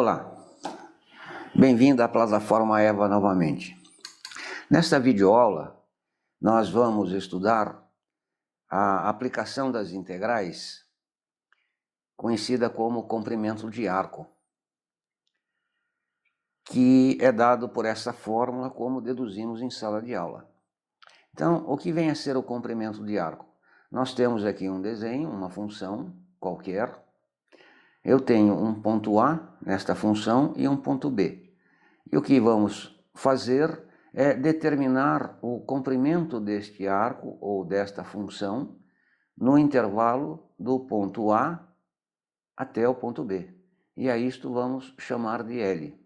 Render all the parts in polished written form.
Olá, bem-vindo à plataforma EVA novamente. Nesta videoaula, nós vamos estudar a aplicação das integrais, conhecida como comprimento de arco, que é dado por essa fórmula como deduzimos em sala de aula. Então, o que vem a ser o comprimento de arco? Nós temos aqui um desenho, uma função qualquer. Eu tenho um ponto A nesta função e um ponto B. E o que vamos fazer é determinar o comprimento deste arco ou desta função no intervalo do ponto A até o ponto B. E a isto vamos chamar de L.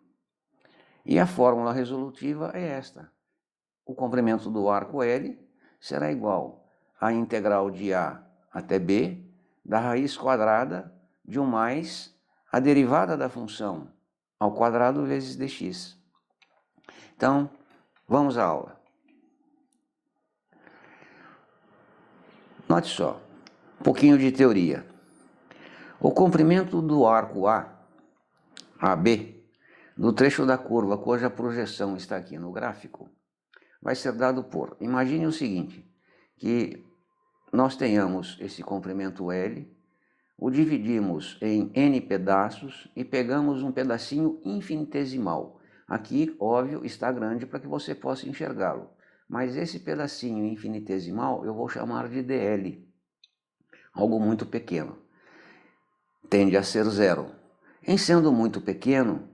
E a fórmula resolutiva é esta. O comprimento do arco L será igual à integral de A até B da raiz quadrada de 1 mais a derivada da função ao quadrado vezes dx. Então, vamos à aula. Note só, um pouquinho de teoria. O comprimento do arco AB, do trecho da curva cuja projeção está aqui no gráfico, vai ser dado por, imagine o seguinte, que nós tenhamos esse comprimento L, o dividimos em N pedaços e pegamos um pedacinho infinitesimal. Aqui, óbvio, está grande para que você possa enxergá-lo. Mas esse pedacinho infinitesimal eu vou chamar de dl, algo muito pequeno. Tende a ser zero. Em sendo muito pequeno,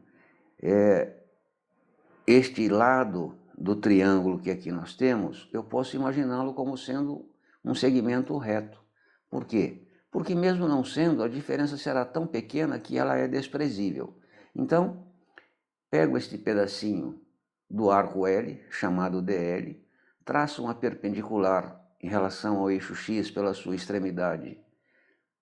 este lado do triângulo que aqui nós temos, eu posso imaginá-lo como sendo um segmento reto. Por quê? Porque mesmo não sendo, a diferença será tão pequena que ela é desprezível. Então, pego este pedacinho do arco L, chamado dl, traço uma perpendicular em relação ao eixo x pela sua extremidade,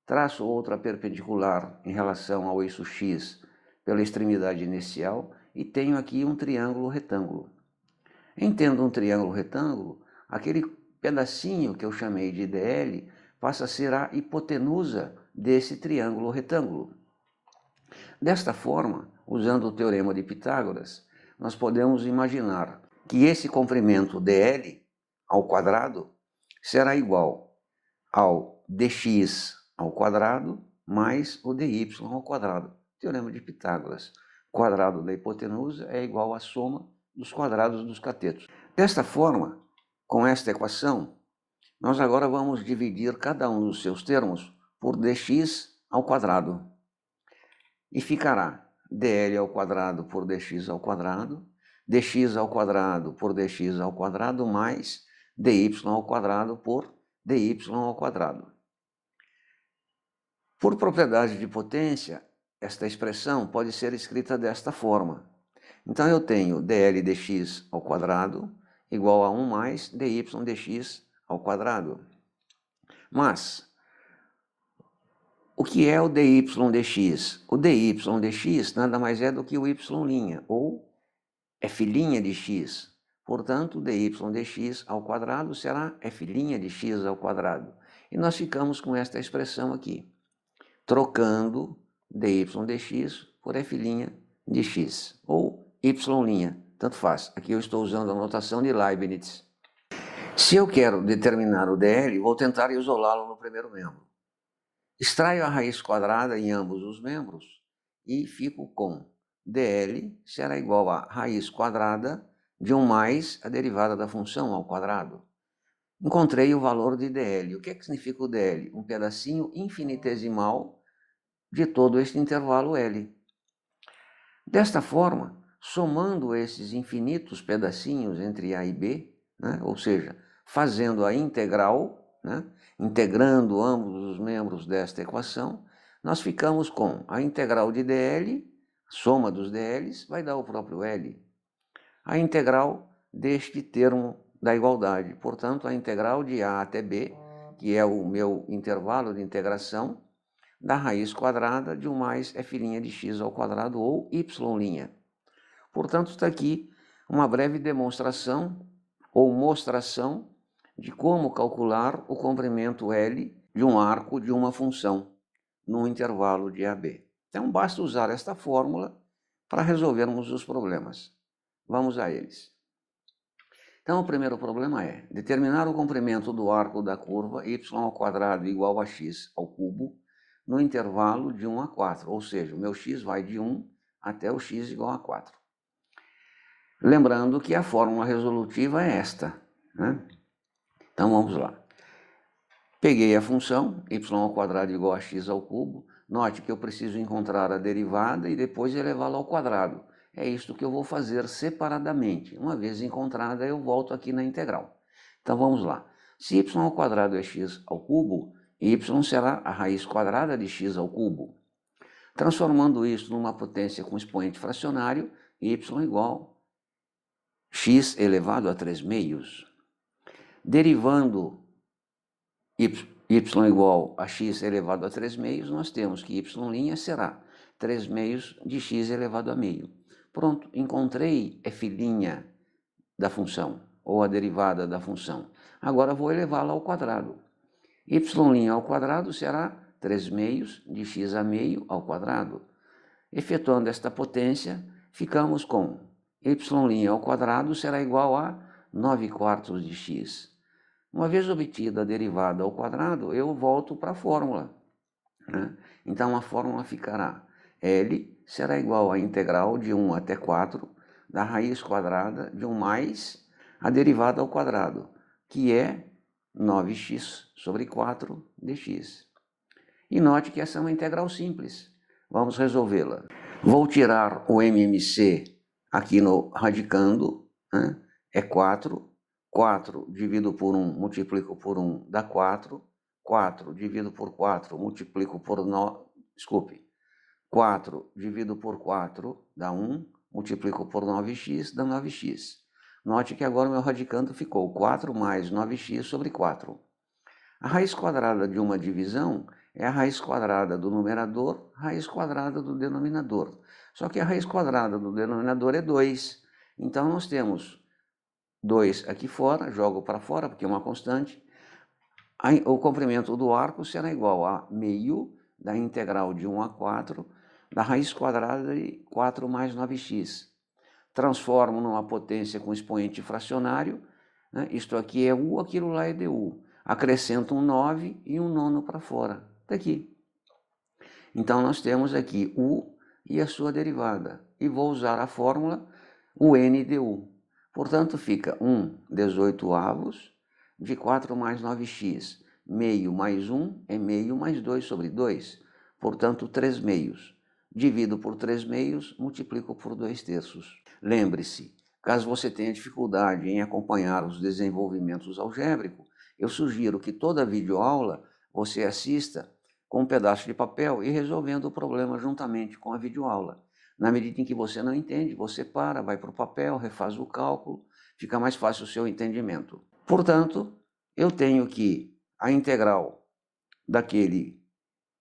traço outra perpendicular em relação ao eixo x pela extremidade inicial e tenho aqui um triângulo retângulo. Entendo um triângulo retângulo, aquele pedacinho que eu chamei de dl passa a ser a hipotenusa desse triângulo retângulo. Desta forma, usando o teorema de Pitágoras, nós podemos imaginar que esse comprimento dl ao quadrado será igual ao dx ao quadrado mais o dy ao quadrado. Teorema de Pitágoras. Quadrado da hipotenusa é igual à soma dos quadrados dos catetos. Desta forma, com esta equação, nós agora vamos dividir cada um dos seus termos por dx ao quadrado. E ficará dl ao quadrado por dx ao quadrado, dx ao quadrado por dx ao quadrado, mais dy ao quadrado por dy ao quadrado. Por propriedade de potência, esta expressão pode ser escrita desta forma. Então eu tenho dl dx ao quadrado igual a 1 mais dy dx ao quadrado. Mas, o que é o dy dx? O dy dx nada mais é do que o y', ou f' de x. Portanto, dy dx ao quadrado será f' de x ao quadrado. E nós ficamos com esta expressão aqui, trocando dy dx por f' de x, ou y', tanto faz. Aqui eu estou usando a notação de Leibniz. Se eu quero determinar o dl, vou tentar isolá-lo no primeiro membro. Extraio a raiz quadrada em ambos os membros e fico com dl será igual a raiz quadrada de 1 mais a derivada da função ao quadrado. Encontrei o valor de dl. O que significa o dl? Um pedacinho infinitesimal de todo este intervalo L. Desta forma, somando esses infinitos pedacinhos entre A e B, ou seja, fazendo a integral, integrando ambos os membros desta equação, nós ficamos com a integral de dl, a soma dos dl's, vai dar o próprio L. A integral deste termo da igualdade, portanto, a integral de A até B, que é o meu intervalo de integração, da raiz quadrada de 1 mais f' de x ao quadrado, ou y'. Portanto, está aqui uma breve demonstração ou mostração de como calcular o comprimento L de um arco de uma função no intervalo de AB. Então, basta usar esta fórmula para resolvermos os problemas. Vamos a eles. Então, o primeiro problema é determinar o comprimento do arco da curva y² igual a x² no intervalo de 1 a 4, ou seja, o meu x vai de 1 até o x igual a 4. Lembrando que a fórmula resolutiva é esta, né? Então, vamos lá. Peguei a função y² igual a x². Note que eu preciso encontrar a derivada e depois elevá-la ao quadrado. É isto que eu vou fazer separadamente. Uma vez encontrada, eu volto aqui na integral. Então, vamos lá. Se y² é x², y será a raiz quadrada de x². Transformando isso numa potência com expoente fracionário, y igual a x elevado a 3/2. Derivando y igual a x elevado a 3/2, nós temos que y' será 3/2 de x elevado a meio. Pronto, encontrei f' da função, ou a derivada da função. Agora vou elevá-la ao quadrado. Y' ao quadrado será 3/2 de x a meio ao quadrado. Efetuando esta potência, ficamos com y' ao quadrado será igual a 9/4 de x. Uma vez obtida a derivada ao quadrado, eu volto para a fórmula, né? Então, a fórmula ficará: L será igual à integral de 1 até 4 da raiz quadrada de 1 mais a derivada ao quadrado, que é 9x/4 dx. E note que essa é uma integral simples. Vamos resolvê-la. Vou tirar o MMC aqui no radicando, né? É 4. 4 divido por 1, multiplico por 1, dá 4. 4 divido por 4, multiplico por 9, 4 divido por 4 dá 1, multiplico por 9x, dá 9x. Note que agora o meu radicando ficou 4 mais 9x/4. A raiz quadrada de uma divisão é a raiz quadrada do numerador, raiz quadrada do denominador. Só que a raiz quadrada do denominador é 2. Então, nós temos 2 aqui fora, jogo para fora, porque é uma constante. O comprimento do arco será igual a meio da integral de 1 a 4 da raiz quadrada de 4 mais 9x. Transformo numa potência com expoente fracionário, né? Isto aqui é u, aquilo lá é du. Acrescento um 9 e um nono para fora. Está aqui. Então, nós temos aqui u e a sua derivada. E vou usar a fórmula UN du. Portanto, fica 1/18 de 4 mais 9x. Meio mais 1 é meio mais 2/2. Portanto, 3/2. Divido por 3/2, multiplico por 2/3. Lembre-se, caso você tenha dificuldade em acompanhar os desenvolvimentos algébricos, eu sugiro que toda videoaula você assista com um pedaço de papel e resolvendo o problema juntamente com a videoaula. Na medida em que você não entende, você para, vai para o papel, refaz o cálculo, fica mais fácil o seu entendimento. Portanto, eu tenho que a integral daquele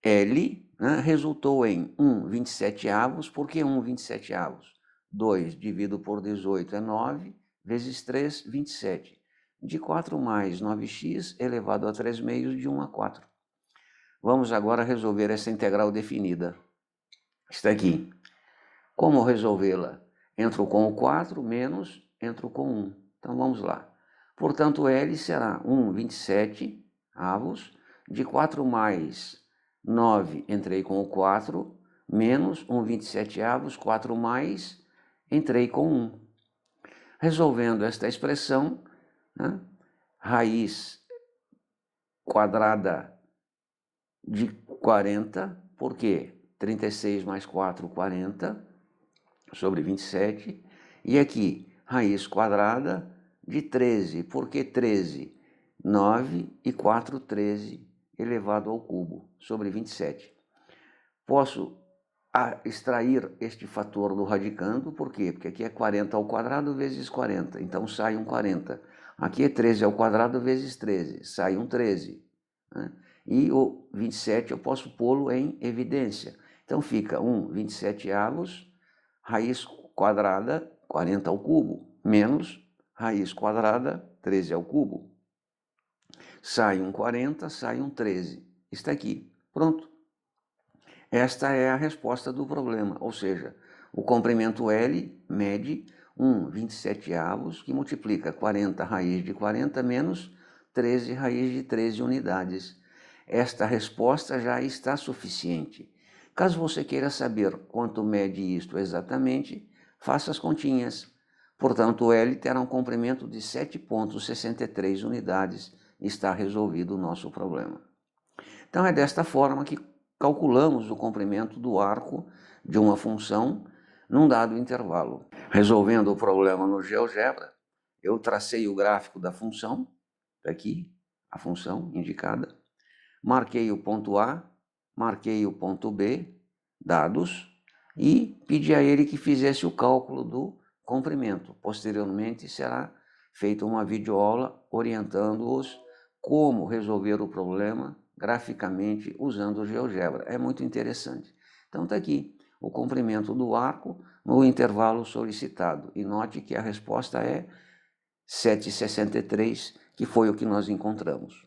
L, né, resultou em 1/27. Por que 1/27? 2 dividido por 18 é 9, vezes 3, 27. De 4 mais 9x elevado a 3/2 de 1 a 4. Vamos agora resolver essa integral definida. Está aqui. Como resolvê-la? Entro com o 4 menos entro com 1. Então, vamos lá. Portanto, L será 1/27 de 4 mais 9, entrei com o 4, menos 1/27, 4 mais, entrei com 1. Resolvendo esta expressão, né, raiz quadrada de 40, por quê? 36 mais 4, 40, sobre 27. E aqui, raiz quadrada de 13. Por que 13? 9 e 4, 13, elevado ao cubo, sobre 27. Posso extrair este fator do radicando, por quê? Porque aqui é 40 ao quadrado vezes 40, então sai um 40. Aqui é 13 ao quadrado vezes 13, sai um 13. Né? E o 27 eu posso pô-lo em evidência. Então fica 1/27, raiz quadrada, 40 ao cubo, menos raiz quadrada, 13 ao cubo. Sai um 40, sai um 13. Está aqui. Pronto. Esta é a resposta do problema, ou seja, o comprimento L mede 1/27, que multiplica 40 raiz de 40 menos 13 raiz de 13 unidades. Esta resposta já está suficiente. Caso você queira saber quanto mede isto exatamente, faça as continhas. Portanto, o L terá um comprimento de 7,63 unidades. Está resolvido o nosso problema. Então, é desta forma que calculamos o comprimento do arco de uma função num dado intervalo. Resolvendo o problema no GeoGebra, eu tracei o gráfico da função, aqui, a função indicada, marquei o ponto A, marquei o ponto B, dados, e pedi a ele que fizesse o cálculo do comprimento. Posteriormente será feita uma videoaula orientando-os como resolver o problema graficamente usando o GeoGebra. É muito interessante. Então está aqui o comprimento do arco no intervalo solicitado. E note que a resposta é 7,63, que foi o que nós encontramos.